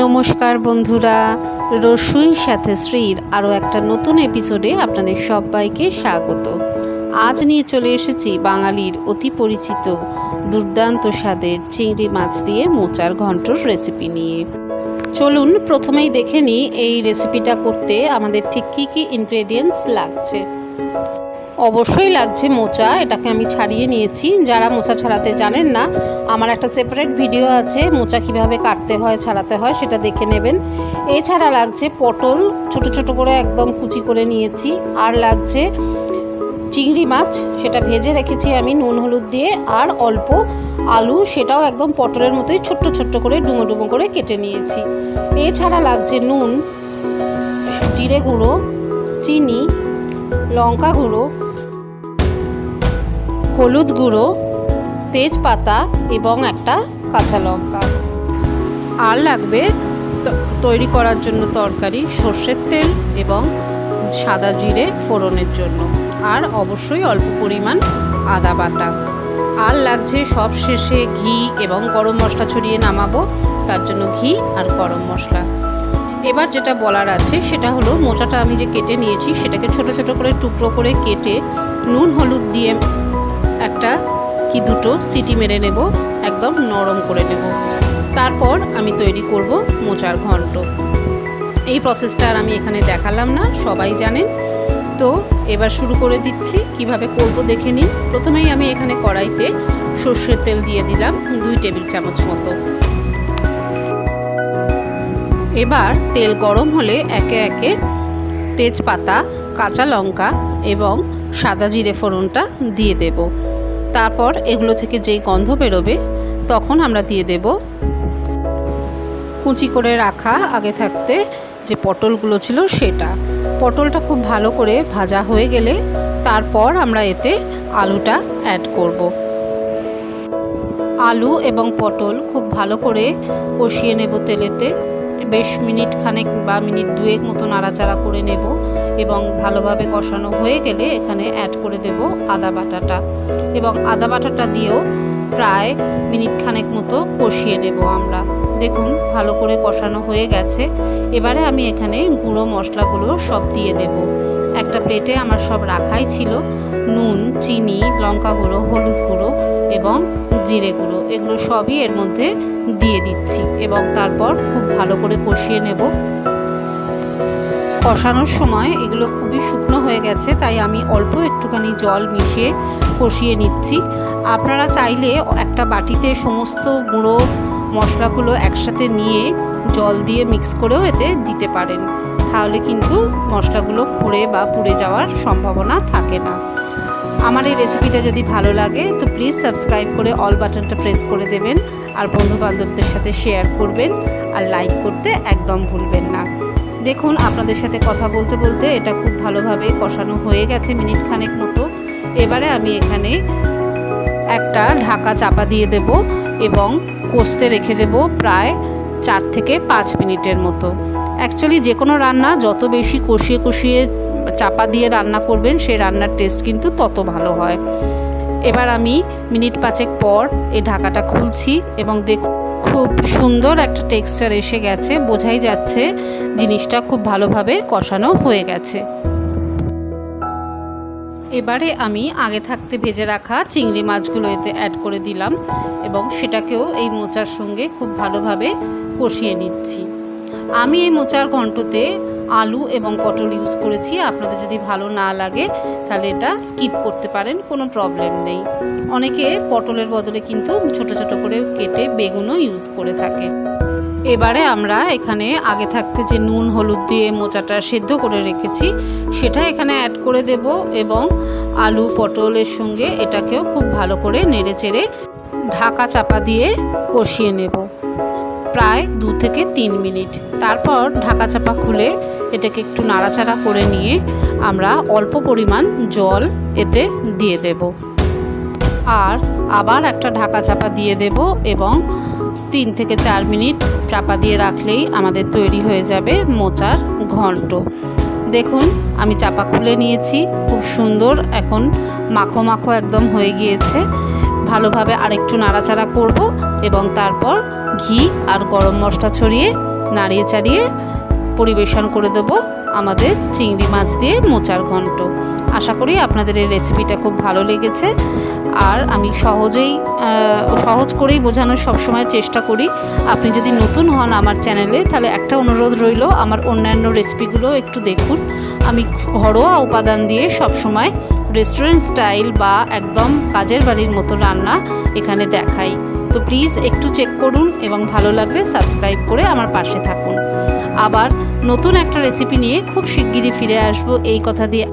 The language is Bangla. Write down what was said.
নমস্কার বন্ধুরা, রসুইর সাথে শ্রীর আরও একটা নতুন এপিসোডে আপনাদের সবাইকে স্বাগত। আজ নিয়ে চলে এসেছি বাঙালির অতি পরিচিত দুর্দান্ত স্বাদের চিংড়ি মাছ দিয়ে মোচার ঘন্টর রেসিপি নিয়ে। চলুন প্রথমেই দেখে নিই এই রেসিপিটা করতে আমাদের ঠিক কী কী ইনগ্রেডিয়েন্টস লাগছে। অবশ্যই লাগছে মোচা, এটাকে আমি ছাড়িয়ে নিয়েছি। যারা মোচা ছাড়াতে জানেন না, আমার একটা সেপারেট ভিডিও আছে মোচা কিভাবে কাটতে হয় ছাড়াতে হয়, সেটা দেখে নেবেন। এছাড়া লাগছে পটল, ছোট ছোট করে একদম কুচি করে নিয়েছি। আর লাগছে চিংড়ি মাছ, সেটা ভেজে রেখেছি আমি নুন হলুদ দিয়ে। আর অল্প আলু, সেটাও একদম পটলের মতোই ছোট্ট ছোট্ট করে ডুমো ডুমো করে কেটে নিয়েছি। এছাড়া লাগছে নুন, জিরে গুঁড়ো, চিনি, লঙ্কা গুঁড়ো, হলুদ গুঁড়ো, তেজপাতা এবং একটা কাঁচা লঙ্কা। আর লাগবে তৈরি করার জন্য তরকারি, সর্ষের তেল এবং সাদা জিরে ফোড়নের জন্য। আর অবশ্যই অল্প পরিমাণ আদা বাটা। আর লাগছে সব শেষে ঘি এবং গরম মশলা ছড়িয়ে নামাবো, তার জন্য ঘি আর গরম মশলা। এবার যেটা বলার আছে সেটা হলো, মোচাটা আমি যে কেটে নিয়েছি সেটাকে ছোট ছোট করে টুকরো করে কেটে নুন হলুদ দিয়ে একটা কি দুটো সিটি মেরে নেব, একদম নরম করে নেব। তারপর আমি তৈরি করব মোচার ঘন্ট। এই প্রসেসটা আর আমি এখানে দেখালাম না, সবাই জানেন। তো এবার শুরু করে দিচ্ছি, কিভাবে করব দেখে নিন। প্রথমেই আমি এখানে কড়াইতে সর্ষের তেল দিয়ে দিলাম 2 টেবিল চামচ মতো। এবার তেল গরম হলে একে একে তেজপাতা, কাঁচা লঙ্কা এবং সাদা জিরে ফোড়নটা দিয়ে দেব। তারপর এগুলো থেকে যেই গন্ধ বেরোবে তখন আমরা দিয়ে দেব কুচি করে রাখা আগে থাকতে যে পটলগুলো ছিল সেটা। পটলটা খুব ভালো করে ভাজা হয়ে গেলে তারপর আমরা এতে আলুটা অ্যাড করব। আলু এবং পটল খুব ভালো করে কষিয়ে নেব তেলেতে। বেশ মিনিট খানেক বা মিনিট 2 মতো নাড়াচাড়া করে নেব এবং ভালোভাবে কষানো হয়ে গেলে এখানে অ্যাড করে দেব আদা বাটাটা। এবং আদা বাটাটা দিয়েও প্রায় মিনিট খানেক মতো কষিয়ে নেব আমরা। দেখুন ভালো করে কষানো হয়ে গেছে। এবারে আমি এখানে গুঁড়ো মশলাগুলো সব দিয়ে দেব। একটা প্লেটে আমার সব রাখাই ছিল, নুন, চিনি, লঙ্কা গুঁড়ো, হলুদ গুঁড়ো এবং জিরে গুঁড়ো, এগুলো সবই এর মধ্যে দিয়ে দিচ্ছি এবং তারপর খুব ভালো করে কষিয়ে নেব। কষানোর সময় এগুলো খুবই শুকনো হয়ে গেছে, তাই আমি অল্প একটুখানি জল মিশিয়ে কষিয়ে নিচ্ছি। আপনারা চাইলে একটা বাটিতে সমস্ত গুঁড়ো মশলাগুলো একসাথে নিয়ে জল দিয়ে মিক্স করেও এতে দিতে পারেন, তাহলে কিন্তু মশলাগুলো খুঁড়ে বা পুড়ে যাওয়ার সম্ভাবনা থাকে না। আমার এই রেসিপিটা যদি ভালো লাগে তো প্লিজ সাবস্ক্রাইব করে অল বাটনটা প্রেস করে দেবেন, আর বন্ধুবান্ধবদের সাথে শেয়ার করবেন, আর লাইক করতে একদম ভুলবেন না। দেখুন আপনাদের সাথে কথা বলতে বলতে এটা খুব ভালোভাবে কষানো হয়ে গেছে মিনিট খানেক মতো। এবারে আমি এখানে একটা ঢাকা চাপা দিয়ে দেব এবং কষতে রেখে দেব প্রায় 4 থেকে 5 মিনিটের মতো। অ্যাকচুয়ালি যে কোনো রান্না যত বেশি কষিয়ে কষিয়ে চাপা দিয়ে রান্না করবেন সেই রান্নার টেস্ট কিন্তু তত ভালো হয়। এবার আমি মিনিট 5 পর এই ঢাকাটা খুলছি এবং দেখুন খুব সুন্দর একটা টেক্সচার এসে গেছে, বোঝাই যাচ্ছে জিনিসটা খুব ভালোভাবে কষানো হয়ে গেছে। এবারে আমি আগে থাকতে ভেজে রাখা চিংড়ি মাছগুলো এতে অ্যাড করে দিলাম এবং সেটাকেও এই মোচার সঙ্গে খুব ভালোভাবে কষিয়ে নিচ্ছি। আমি এই মোচার ঘন্টতে আলু এবং পটল ইউজ করেছি। আপনাদের যদি ভালো না লাগে তাহলে এটা স্কিপ করতে পারেন, কোনো প্রবলেম নেই। অনেকে পটলের বদলে কিন্তু ছোট ছোট করে কেটে বেগুনও ইউজ করে থাকে। এবারে আমরা এখানে আগে থাকতে যে নুন হলুদ দিয়ে মোচাটা সেদ্ধ করে রেখেছি সেটা এখানে অ্যাড করে দেব এবং আলু পটলের সঙ্গে এটাকেও খুব ভালো করে নেড়ে চেড়ে ঢাকা চাপা দিয়ে কষিয়ে নেব প্রায় 2 থেকে 3 মিনিট। তারপর ঢাকা চাপা খুলে এটাকে একটু নাড়াচাড়া করে নিয়ে আমরা অল্প পরিমাণ জল এতে দিয়ে দেব। আর আবার একটা ঢাকা চাপা দিয়ে দেব এবং 3 থেকে 4 মিনিট চাপা দিয়ে রাখলেই আমাদের তৈরি হয়ে যাবে মোচার ঘন্ট। দেখুন আমি চাপা খুলে নিয়েছি, খুব সুন্দর এখন মাখো মাখো একদম হয়ে গিয়েছে। ভালোভাবে আরেকটু নাড়াচাড়া করব এবং তারপর ঘি আর গরম মশলা ছড়িয়ে নাড়িয়ে চাড়িয়ে পরিবেশন করে দেব আমাদের চিংড়ি মাছ দিয়ে মোচার ঘন্ট। আশা করি আপনাদের এই রেসিপিটা খুব ভালো লেগেছে। আর আমি সহজ করেই বোঝানোর সবসময় চেষ্টা করি। আপনি যদি নতুন হন আমার চ্যানেলে, তাহলে একটা অনুরোধ রইল, আমার অন্যান্য রেসিপিগুলো একটু দেখুন। আমি ঘরোয়া উপাদান দিয়ে সবসময় রেস্টুরেন্ট স্টাইল বা একদম কাজের বাড়ির মতো রান্না এখানে দেখাই। তো প্লিজ একটু চেক করুন এবং ভালো লাগলে সাবস্ক্রাইব করে আমার পাশে থাকুন। আবার নতুন একটা রেসিপি নিয়ে খুব শিগগিরই ফিরে আসবো এই কথা দিয়ে